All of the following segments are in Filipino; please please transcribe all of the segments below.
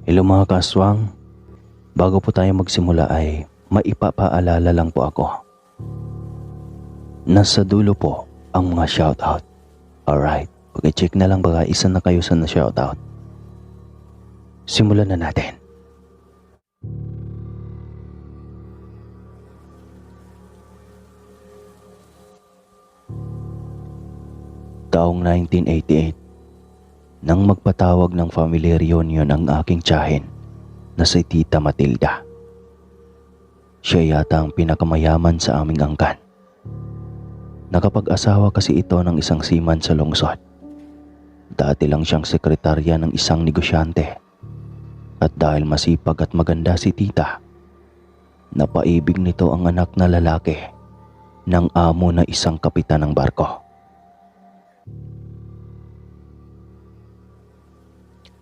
Hello mga kaswang, bago po tayo magsimula ay maipapaalala lang po ako. Nasa dulo po ang mga shoutout. Alright, pag-check na lang baka isa na kayo sa na-shoutout. Simulan na natin. Taong 1988, nang magpatawag ng family reunion ang aking tiyahin na si Tita Matilda. Siya yata ang pinakamayaman sa aming angkan. Nakapag-asawa kasi ito ng isang seaman sa lungsod. Dati lang siyang sekretarya ng isang negosyante. At dahil masipag at maganda si Tita, napaibig nito ang anak na lalaki ng amo na isang kapitan ng barko.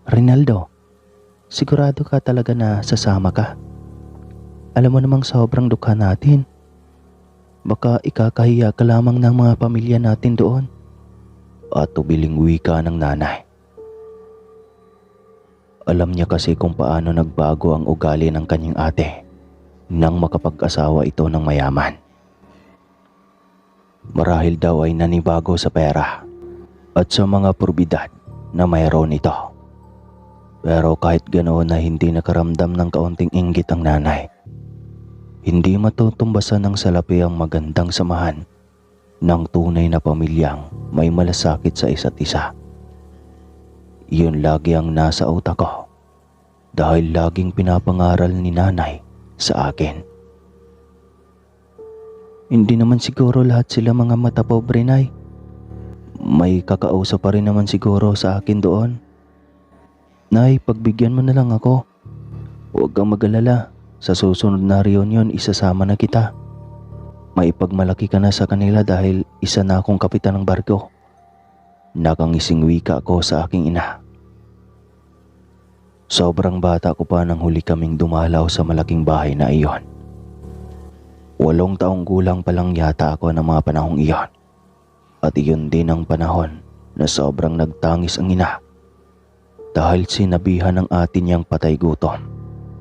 Rinaldo, sigurado ka talaga na sasama ka? Alam mo namang sobrang dukha natin. Baka ikakahiya ka lamang ng mga pamilya natin doon. At tubiling wika ng nanay. Alam niya kasi kung paano nagbago ang ugali ng kanyang ate nang makapag-asawa ito ng mayaman. Marahil daw ay nanibago sa pera at sa mga probidad na mayroon ito. Pero kahit ganoon na hindi nakaramdam ng kaunting inggit ang nanay. Hindi matutumbasan ng salapi ang magandang samahan ng tunay na pamilyang may malasakit sa isa't isa. Yun lagi ang nasa utak ko dahil laging pinapangaral ni nanay sa akin. Hindi naman siguro lahat sila mga mata pobre, Nay. May kakausap pa rin naman siguro sa akin doon. Nay, pagbigyan mo na lang ako. Huwag kang mag-alala. Sa susunod na reunion, isasama na kita. Maipagmalaki ka na sa kanila dahil isa na akong kapitan ng barko. Nakangising wika ako sa aking ina. Sobrang bata ko pa nang huli kaming dumalaw sa malaking bahay na iyon. 8 taong gulang pa lang yata ako ng mga panahong iyon. At iyon din ang panahon na sobrang nagtangis ang ina. Dahil sinabihan ng ate niyang patay gutom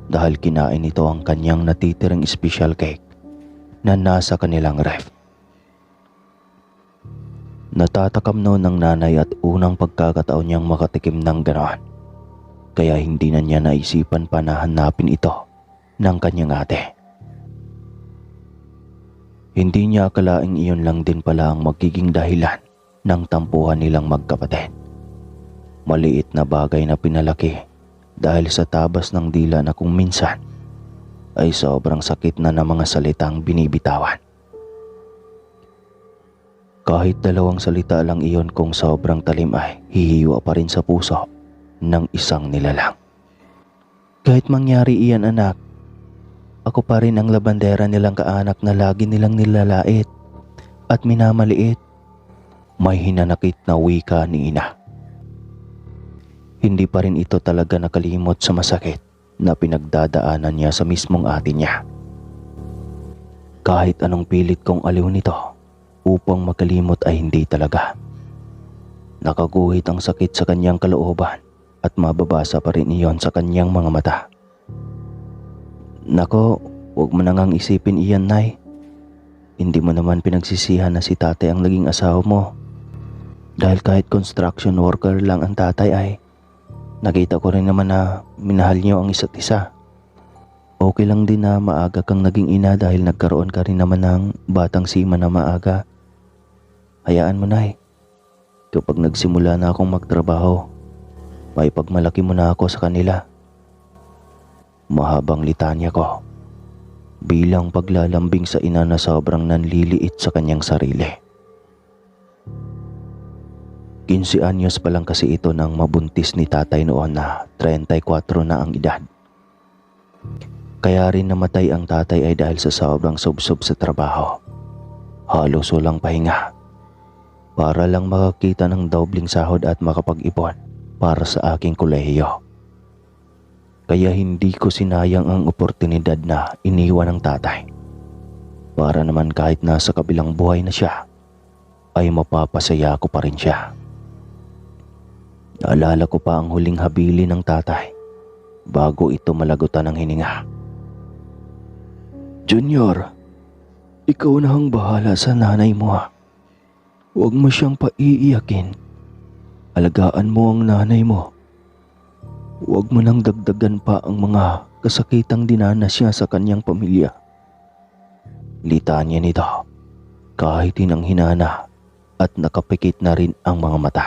dahil kinain nito ang kanyang natitirang special cake na nasa kanilang ref. Natatakam noon ng nanay at unang pagkakataon niyang makatikim ng ganoon. Kaya hindi na niya naisipan pa na hanapin ito ng kanyang ate. Hindi niya akalaing iyon lang din pala ang magiging dahilan ng tampuhan nilang magkapatid. Maliit na bagay na pinalaki dahil sa tabas ng dila na kung minsan ay sobrang sakit na ng mga salitang binibitawan. Kahit 2 salita lang iyon kung sobrang talim ay hihiwa pa rin sa puso ng isang nilalang. Kahit mangyari iyan, anak, ako pa rin ang labandera nilang kaanak na lagi nilang nilalait at minamaliit. May hinanakit na wika ni ina. Hindi pa rin ito talaga nakalimot sa masakit na pinagdadaanan niya sa mismong ate niya. Kahit anong pilit kong aliw nito upang makalimot ay hindi talaga. Nakaguhit ang sakit sa kanyang kalooban at mababasa pa rin iyon sa kanyang mga mata. Nako, huwag mo nang isipin iyan, Nay. Hindi mo naman pinagsisihan na si tatay ang naging asawa mo. Dahil kahit construction worker lang ang tatay ay nakita ko rin naman na minahal niyo ang isa't isa. Okay lang din na maaga kang naging ina dahil nagkaroon ka rin naman ng batang seaman na maaga. Hayaan mo, Nay. Kapag nagsimula na akong magtrabaho, maipagmalaki mo na ako sa kanila. Mahabang litanya ko bilang paglalambing sa ina na sobrang nanliliit sa kanyang sarili. 15 anyos pa lang kasi ito nang mabuntis ni tatay noon na 34 na ang edad. Kaya rin namatay ang tatay ay dahil sa sobrang subsob sa trabaho. Halos walang pahinga. Para lang makakita ng dobling sahod at makapag-ipon para sa aking kolehiyo. Kaya hindi ko sinayang ang oportunidad na iniwan ng tatay. Para naman kahit nasa kabilang buhay na siya, ay mapapasaya ko pa rin siya. Naalala ko pa ang huling habili ng tatay bago ito malagutan ng hininga. Junior, ikaw na ang bahala sa nanay mo ha. Huwag mo siyang paiiyakin. Alagaan mo ang nanay mo. Huwag mo nang dagdagan pa ang mga kasakitang dinanas niya sa kanyang pamilya. Litanya nito kahit hinang-hinana at nakapikit na rin ang mga mata.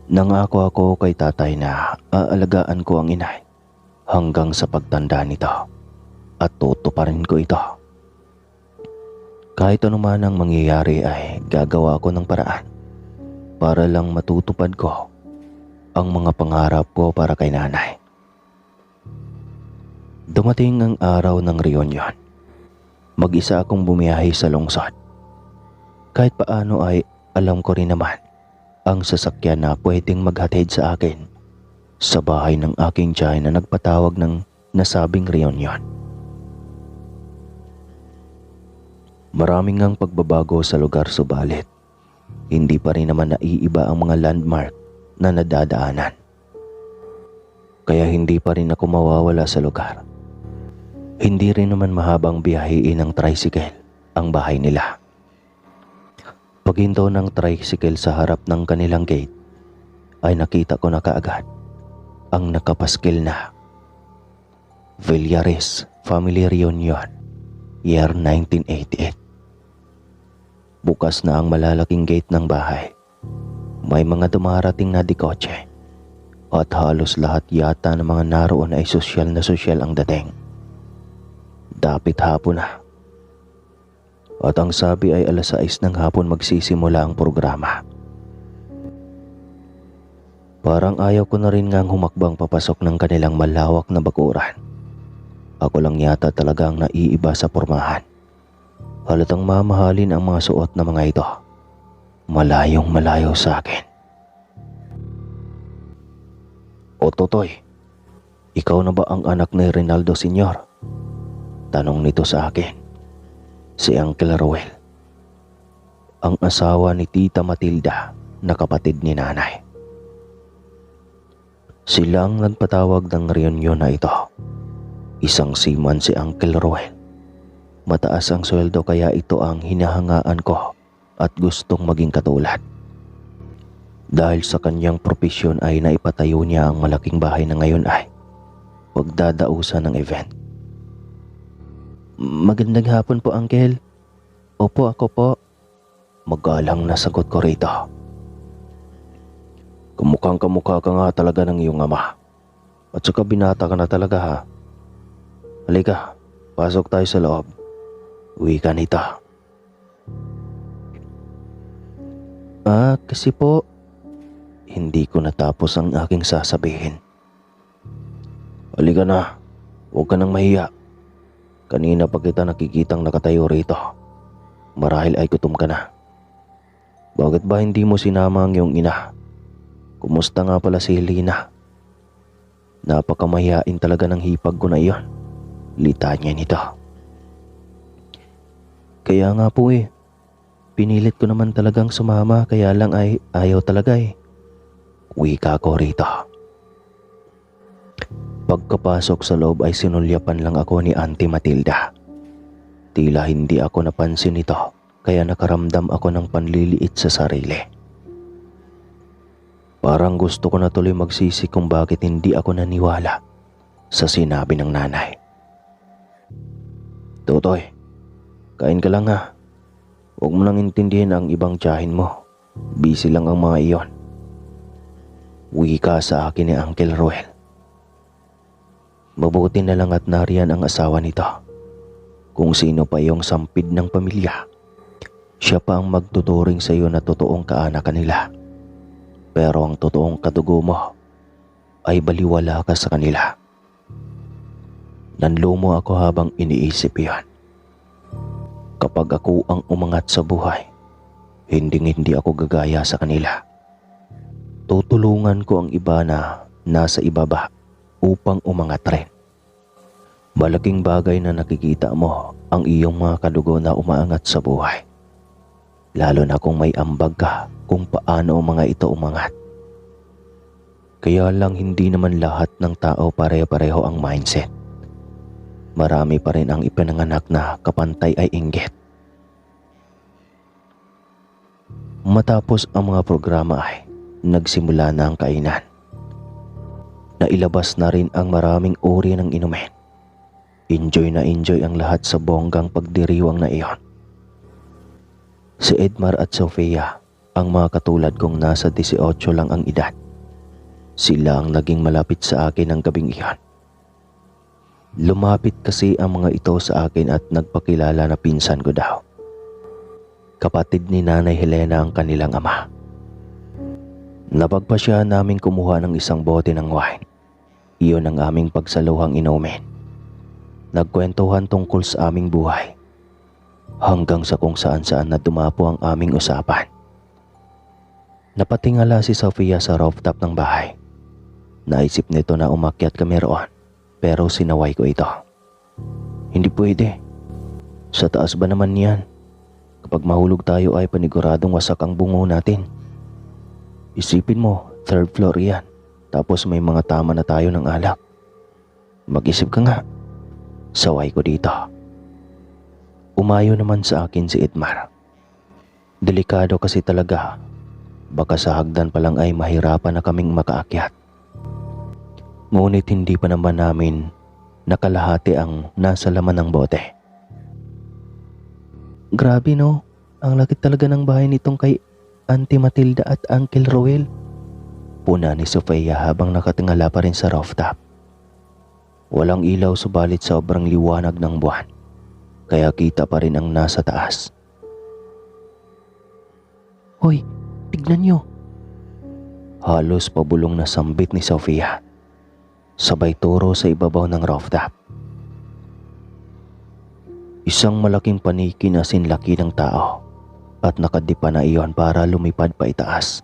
Nangako ako kay tatay na aalagaan ko ang inay hanggang sa pagtanda nito at tutuparin ko ito. Kahit anuman ang mangyayari ay gagawa ko ng paraan para lang matutupad ko ang mga pangarap ko para kay nanay. Dumating ang araw ng reunion. Mag-isa akong bumiyahe sa lungsod. Kahit paano ay alam ko rin naman ang sasakyan na pwedeng maghatid sa akin sa bahay ng aking tiyan na nagpatawag ng nasabing reunion. Maraming ang pagbabago sa lugar subalit hindi pa rin naman naiiba ang mga landmark na nadadaanan. Kaya hindi pa rin ako mawawala sa lugar. Hindi rin naman mahabang biyahiin ng tricycle ang bahay nila. Paghinto ng tricycle sa harap ng kanilang gate ay nakita ko na kaagad ang nakapaskil na Villares Family Reunion Year 1988. Bukas na ang malalaking gate ng bahay. May mga dumarating na dikotse at halos lahat yata ng mga naroon ay sosyal na sosyal ang dating. Dapit hapon na. At ang sabi ay 6:00 ng hapon magsisimula ang programa. Parang ayaw ko na rin ngang humakbang papasok ng kanilang malawak na bakuran. Ako lang yata talagang naiiba sa pormahan. Halatang mamahalin ang mga suot na mga ito. Malayong malayo sa akin. O Totoy, ikaw na ba ang anak ni Rinaldo Sr.? Tanong nito sa akin. Si Uncle Ruel, ang asawa ni Tita Matilda na kapatid ni nanay. Sila ang nagpatawag ng reunion na ito. Isang seaman si Uncle Ruel. Mataas ang sweldo kaya ito ang hinahangaan ko at gustong maging katulad. Dahil sa kanyang propesyon ay naipatayo niya ang malaking bahay na ngayon ay pagdadausan ng event. Magandang hapon po, Uncle. Opo, ako po. Magalang na sagot ko rito. Kamukhang kamukha ka nga talaga ng iyong ama. At saka binata ka na talaga ha. Halika, pasok tayo sa loob. Uwi ka nito. Kasi po, hindi ko natapos ang aking sasabihin. Halika na, huwag ka nang mahiya. Kanina pa kita nakikitang nakatayo rito. Marahil ay gutom ka na. Bakit ba hindi mo sinama ang iyong ina? Kumusta nga pala si Helena? Napakamahiyain talaga ng hipag ko na iyon. Litanya nito. Kaya nga po pinilit ko naman talagang sumama kaya lang ay ayaw talaga Wika ko rito. Pagkapasok sa loob ay sinulyapan lang ako ni Auntie Matilda. Tila hindi ako napansin nito kaya nakaramdam ako ng panliliit sa sarili. Parang gusto ko na tuloy magsisi kung bakit hindi ako naniwala sa sinabi ng nanay. Totoy, kain ka lang ha. Huwag mo nang intindihin ang ibang tiyahin mo. Busy lang ang mga iyon. Wika sa akin ni Uncle Ruel. Mabuti na lang at nariyan ang asawa nito. Kung sino pa yung sampid ng pamilya, siya pa ang magtuturing sa iyo na totoong kaanak kanila. Pero ang totoong kadugo mo ay baliwala ka sa kanila. Nanlumo ako habang iniisip iyon. Kapag ako ang umangat sa buhay, hindi ako gagaya sa kanila. Tutulungan ko ang iba na nasa ibaba upang umangat rin. Malaking bagay na nakikita mo ang iyong mga kadugo na umaangat sa buhay. Lalo na kung may ambag ka kung paano ang mga ito umangat. Kaya lang hindi naman lahat ng tao pare-pareho ang mindset. Marami pa rin ang ipinanganak na kapantay ay inggit. Matapos ang mga programa ay nagsimula na ang kainan. Nailabas na rin ang maraming uri ng inumin. Enjoy na enjoy ang lahat sa bonggang pagdiriwang na iyon. Si Edmar at Sofia, ang mga katulad kong nasa 18 lang ang edad. Sila ang naging malapit sa akin ng gabing iyon. Lumapit kasi ang mga ito sa akin at nagpakilala na pinsan ko daw. Kapatid ni Nanay Helena ang kanilang ama. Napagpasya naming kumuha ng isang bote ng wine. Iyon ang aming pagsaluhang inumin. Nagkwentuhan tungkol sa aming buhay. Hanggang sa kung saan-saan na dumapo ang aming usapan. Napatingala si Sofia sa rooftop ng bahay. Naisip nito na umakyat kami roon, pero sinaway ko ito. Hindi pwede. Sa taas ba naman yan? Kapag mahulog tayo ay paniguradong wasak ang bungo natin. Isipin mo, 3rd floor yan. Tapos may mga tama na tayo ng alak. Mag-isip ka nga. Saway ko dito. Umayo naman sa akin si Edmar. Delikado kasi talaga. Baka sa hagdan pa lang ay mahirapan na kaming makaakyat. Ngunit hindi pa naman namin nakalahati ang nasa laman ng bote. Grabe no, ang laki talaga ng bahay nitong kay Auntie Matilda at Uncle Roel. Puna ni Sofia habang nakatingala pa rin sa rooftop. Walang ilaw subalit sobrang liwanag ng buwan, kaya kita pa rin ang nasa taas. Hoy, tignan nyo. Halos pabulong na sambit ni Sofia. Sabay turo sa ibabaw ng rooftop. Isang malaking paniki na sinlaki ng tao at nakadipa na iyon para lumipad pa itaas.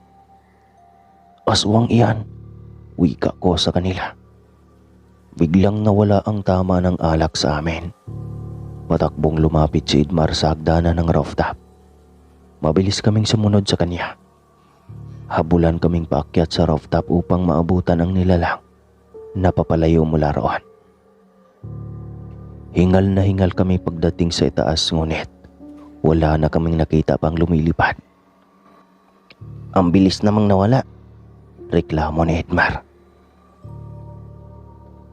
Aswang iyan, wika ko sa kanila. Biglang nawala ang tama ng alak sa amin. Patakbong lumapit si Edmar sa hagdanan ng rooftop. Mabilis kaming sumunod sa kanya. Habulan kaming paakyat sa rooftop upang maabutan ang nilalang. Napapalayo mula roon. Hingal na hingal kami pagdating sa itaas ngunit wala na kaming nakita pang lumilipad. Ang bilis namang nawala, reklamo ni Edmar.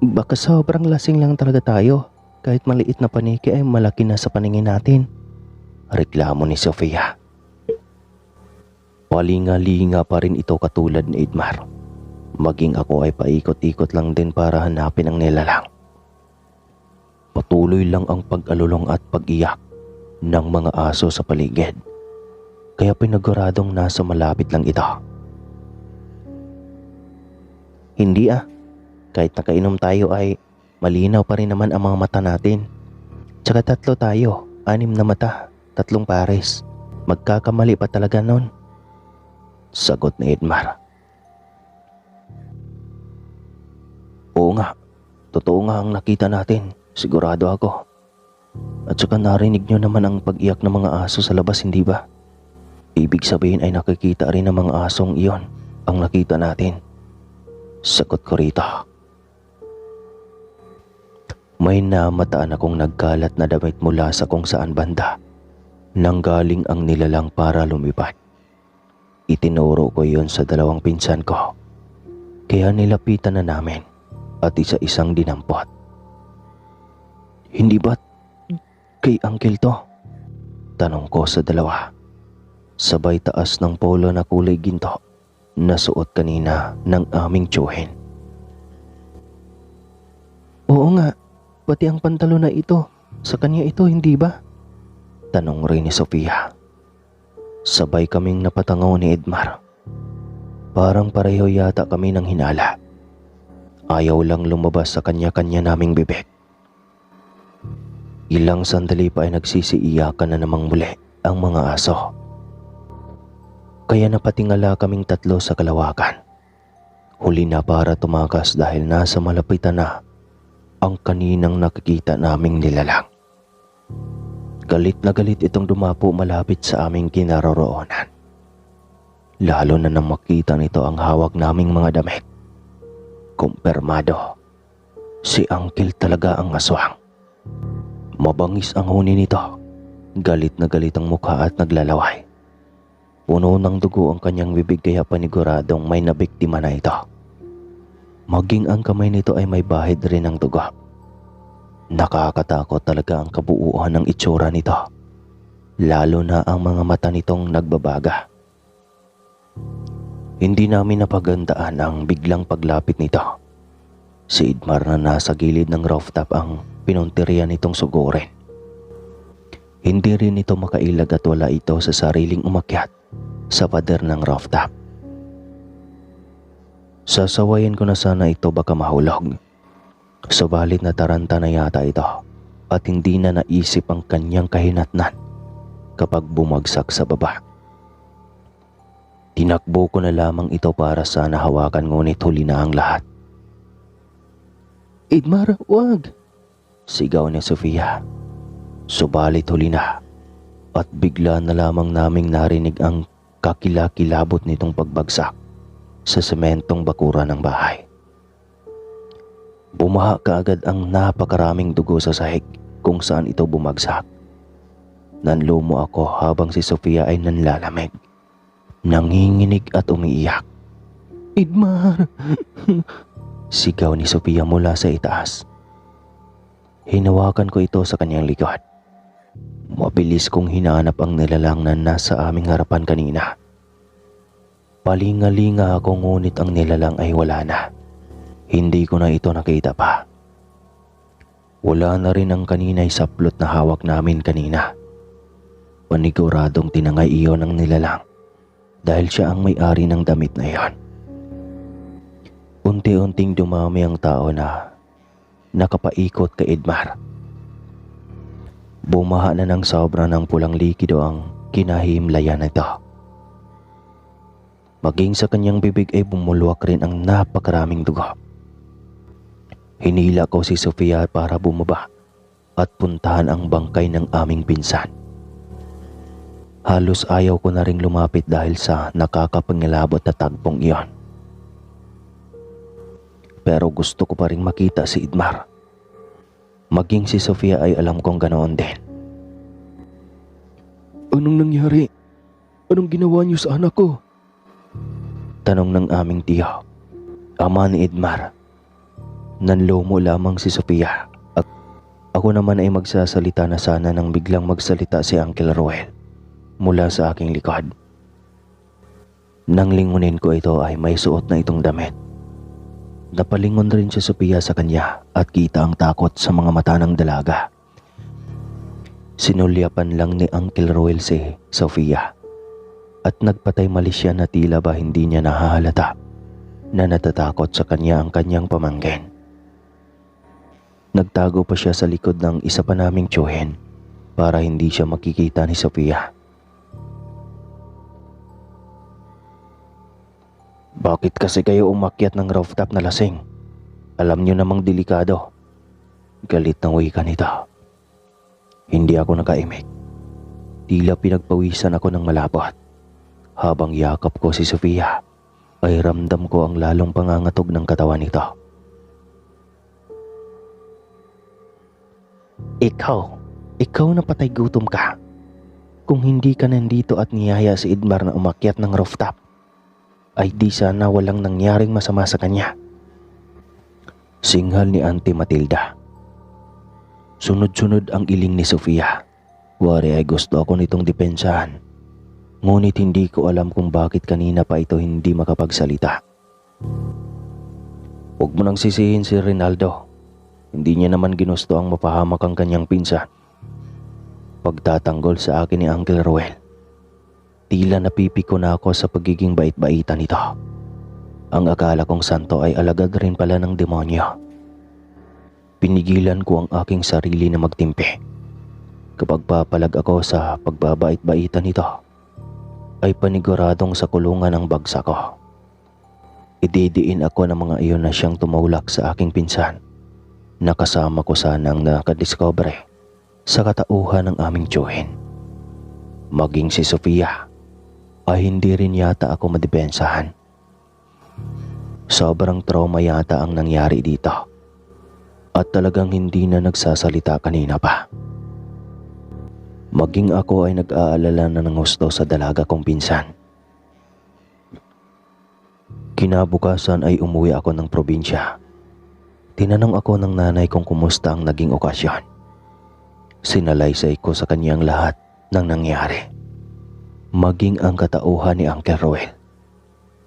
Baka sobrang lasing lang talaga tayo. Kahit maliit na paniki ay malaki na sa paningin natin, reklamo ni Sofia. Palinga-linga pa rin ito katulad ni Edmar. Maging ako ay paikot-ikot lang din para hanapin ang nilalang. Patuloy lang ang pag-alulong at pag-iyak ng mga aso sa paligid. Kaya piniguradong nasa malapit lang ito. Hindi kahit nakainom tayo ay malinaw pa rin naman ang mga mata natin. Tsaka 3 tayo, 6 na mata, 3 pares. Magkakamali pa talaga nun, sagot ni Edmar. Oo nga, totoo nga ang nakita natin, sigurado ako. At saka narinig nyo naman ang pag-iyak ng mga aso sa labas, hindi ba? Ibig sabihin ay nakikita rin ng mga asong iyon ang nakita natin, sagot ko rito. May namataan akong nagkalat na damit mula sa kung saan banda nanggaling ang nilalang para lumipad. Itinuro ko yon sa 2 pinsan ko, kaya nilapitan na namin at isa-isang dinampot. Hindi ba kay Uncle to? Tanong ko sa 2. Sabay taas ng polo na kulay ginto na suot kanina ng aming tiyuhin. Oo nga, pati ang pantalo na ito, sa kanya ito, hindi ba? Tanong rin ni Sofia. Sabay kaming napatangaw ni Edmar. Parang pareho yata kami ng hinala. Ayaw lang lumabas sa kanya-kanya naming bibig. Ilang sandali pa ay nagsisiiyakan na namang muli ang mga aso. Kaya napatingala kaming 3 sa kalawakan. Huli na para tumakas dahil nasa malapitan na ang kaninang nakikita naming nilalang. Galit na galit itong dumapo malapit sa aming kinaroroonan. Lalo na nang makita nito ang hawak naming mga damit Kumpirmado. Si Uncle talaga ang aswang. Mabangis ang huni nito. Galit na galit ang mukha at naglalaway. Puno ng dugo ang kanyang bibig kaya paniguradong may nabiktima na ito. Maging ang kamay nito ay may bahid rin ng dugo. Nakakatakot talaga ang kabuuan ng itsura nito. Lalo na ang mga mata nitong nagbabaga. Hindi namin napagandaan ang biglang paglapit nito. Si Idmar na nasa gilid ng rooftop ang pinuntirya nitong sugurin. Hindi rin ito makailag at wala ito sa sariling umakyat sa pader ng rooftop. Sasawayin ko na sana ito baka mahulog. Subalit nataranta na yata ito at hindi na naisip ang kanyang kahinatnan kapag bumagsak sa baba. Tinakbo ko na lamang ito para sana hawakan ngunit huli na ang lahat. "Idmar, wag!" sigaw ni Sofia. Subalit huli na at bigla na lamang naming narinig ang kakilakilabot nitong pagbagsak sa sementong bakura ng bahay. Bumaha kaagad ang napakaraming dugo sa sahig kung saan ito bumagsak. Nanlumo ako habang si Sofia ay nanlalamig, nanginginig at umiiyak. "Idmar!" sigaw ni Sofia mula sa itaas. Hinawakan ko ito sa kanyang likod. Mabilis kong hinanap ang nilalang na nasa aming harapan kanina. Palingalinga ako ngunit ang nilalang ay wala na. Hindi ko na ito nakita pa. Wala na rin ang kanina'y saplot na hawak namin kanina. Paniguradong tinangay iyon ng nilalang dahil siya ang may-ari ng damit na iyon. Unti-unting dumami ang tao na nakapaikot kay Idmar. Bumaha na ng sobra ng pulang likido ang kinahimlayan nito. Maging sa kanyang bibig ay bumulwak rin ang napakaraming dugo. Hinila ko si Sofia para bumaba at puntahan ang bangkay ng aming pinsan. Halos ayaw ko na ring lumapit dahil sa nakakapangilabot na tagpong iyon. Pero gusto ko pa ring makita si Idmar. Maging si Sofia ay alam kong ganoon din. "Anong nangyari? Anong ginawa niyo sa anak ko?" tanong ng aming tiyo, ama ni Idmar. Nanlumo lamang si Sofia at ako naman ay magsasalita na sana nang biglang magsalita si Uncle Roel mula sa aking likod. Nang lingunin ko ito ay may suot na itong damit. Napalingon rin si Sofia sa kanya at kita ang takot sa mga mata ng dalaga. Sinulyapan lang ni Uncle Roel si Sofia at nagpatay mali siya na tila ba hindi niya nahahalata na natatakot sa kanya ang kanyang pamangkin. Nagtago pa siya sa likod ng isa pa naming tiyuhin para hindi siya makikita ni Sofia. "Bakit kasi kayo umakyat ng rooftop na lasing? Alam niyo namang delikado." Galit ng wika nito. Hindi ako nakaimik. Tila pinagpawisan ako ng malapot. Habang yakap ko si Sofia, ay ramdam ko ang lalong pangangatog ng katawan nito. Ikaw na patay gutom ka. Kung hindi ka nandito at niyaya si Idmar na umakyat ng rooftop, ay di sana walang nangyaring masama sa kanya. Singhal ni Auntie Matilda. Sunod-sunod ang iling ni Sofia. Wari ay gusto ako nitong depensahan. Ngunit hindi ko alam kung bakit kanina pa ito hindi makapagsalita. "Huwag mo nang sisihin si Rinaldo. Hindi niya naman ginusto ang mapahamak ang kanyang pinsan." Pagtatanggol sa akin ni Uncle Roel. Tila napipiko na ako sa pagiging bait-baitan nito. Ang akala kong santo ay alagad rin pala ng demonyo. Pinigilan ko ang aking sarili na magtimpi. Kapag papalag ako sa pagbabait-baitan nito, ay paniguradong sa kulungan ang bagsak ko. Ididiin ako ng mga iyon na siyang tumulak sa aking pinsan. Nakasama ko sanang nakadiscover sa katauhan ng aming tiyuhin. Maging si Sofia ay hindi rin yata ako madepensahan. Sobrang trauma yata ang nangyari dito. At talagang hindi na nagsasalita kanina pa. Maging ako ay nag-aalala na ng husto sa dalaga kong pinsan. Kinabukasan ay umuwi ako ng probinsya. Tinanong ako ng nanay kung kumusta ang naging okasyon. Sinalaysay ko sa kanyang lahat ng nangyari. Maging ang katauhan ni Uncle Roel.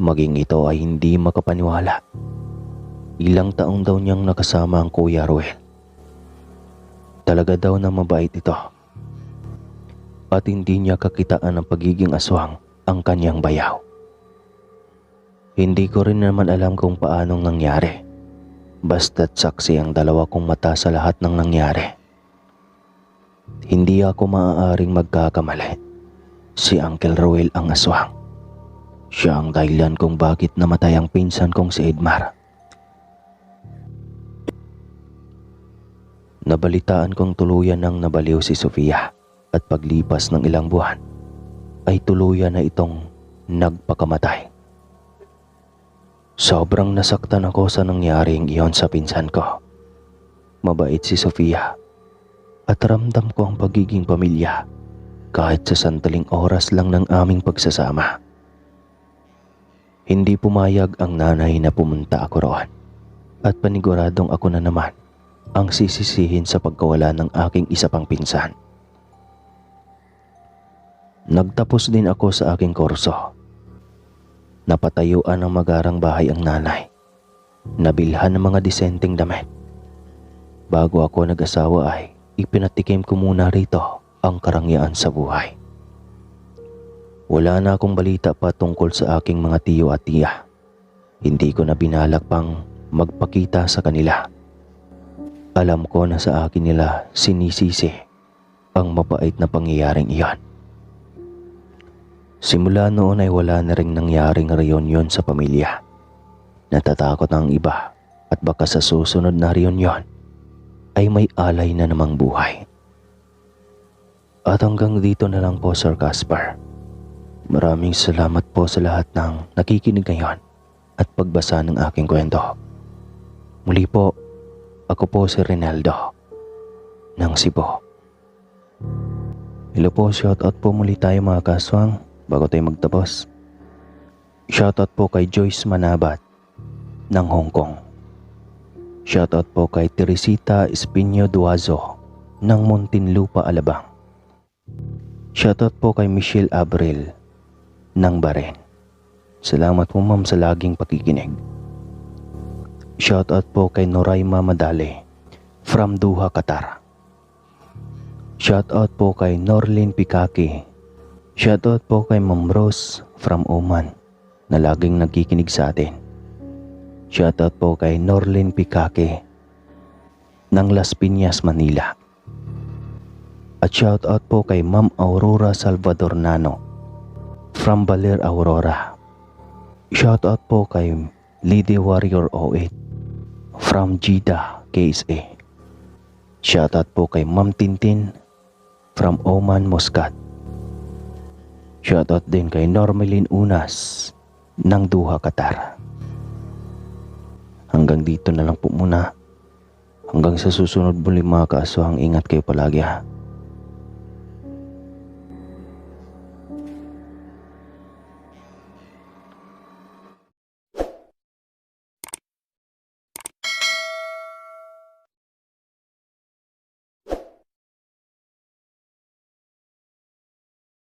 Maging ito ay hindi makapaniwala. Ilang taong daw niyang nakasama ang Kuya Roel. Talaga daw na mabait ito. At hindi niya kakitaan ng pagiging aswang ang kanyang bayaw. Hindi ko rin naman alam kung paanong nangyari. Basta't saksi ang dalawa kong mata sa lahat ng nangyari. Hindi ako maaaring magkakamali. Si Uncle Roel ang aswang. Siya ang dahilan kung bakit namatay ang pinsan kong si Edmar. Nabalitaan kong tuluyan ng nabaliw si Sofia at paglipas ng ilang buwan ay tuluyan na itong nagpakamatay. Sobrang nasaktan ako sa nangyaring iyon sa pinsan ko. Mabait si Sofia at ramdam ko ang pagiging pamilya kahit sa sandaling oras lang ng aming pagsasama. Hindi pumayag ang nanay na pumunta ako roon at paniguradong ako na naman ang sisisihin sa pagkawala ng aking isa pang pinsan. Nagtapos din ako sa aking kurso. Napatayuan ng magarang bahay ang nanay. Nabilhan ng mga disenteng damit. Bago ako nag-asawa ay ipinatikim ko muna rito ang karangyaan sa buhay. Wala na akong balita pa tungkol sa aking mga tiyo at tiya. Hindi ko na binalak pang magpakita sa kanila. Alam ko na sa akin nila sinisisi ang mapait na pangyayaring iyon. Simula noon ay wala na ring nangyaring reunion sa pamilya. Natatakot ang iba at baka sa susunod na reunion ay may alay na namang buhay. At hanggang dito na lang po, Sir Casper. Maraming salamat po sa lahat ng nakikinig ngayon at pagbasa ng aking kwento. Muli po, ako po si Rinaldo ng Cebu. Hello po, shoutout po muli tayo mga kaswang bago tayo magtapos. Shoutout po kay Joyce Manabat ng Hong Kong. Shoutout po kay Teresita Espino Duazo ng Muntinlupa, Alabang. Shoutout po kay Michelle Abril ng Bahrain. Salamat po ma'am sa laging pakikinig. Shoutout po kay Noraima Madale from Doha, Qatar. Shoutout po kay Norlin Pikaki. Shoutout po kay Ma'am Rose from Oman na laging nagkikinig sa atin. Shoutout po kay Norlin Pikaki ng Las Piñas, Manila. At shoutout po kay Ma'am Aurora Salvadornano from Baler, Aurora. Shoutout po kay Lady Warrior 08 from Jeddah, KSA. Shoutout po kay Ma'am Tintin from Oman, Muscat. Shoutout din kay Normelin Unas ng Doha, Qatar. Hanggang dito na lang po muna. Hanggang sa susunod muli mga kaaswang, ingat kayo palagi ha.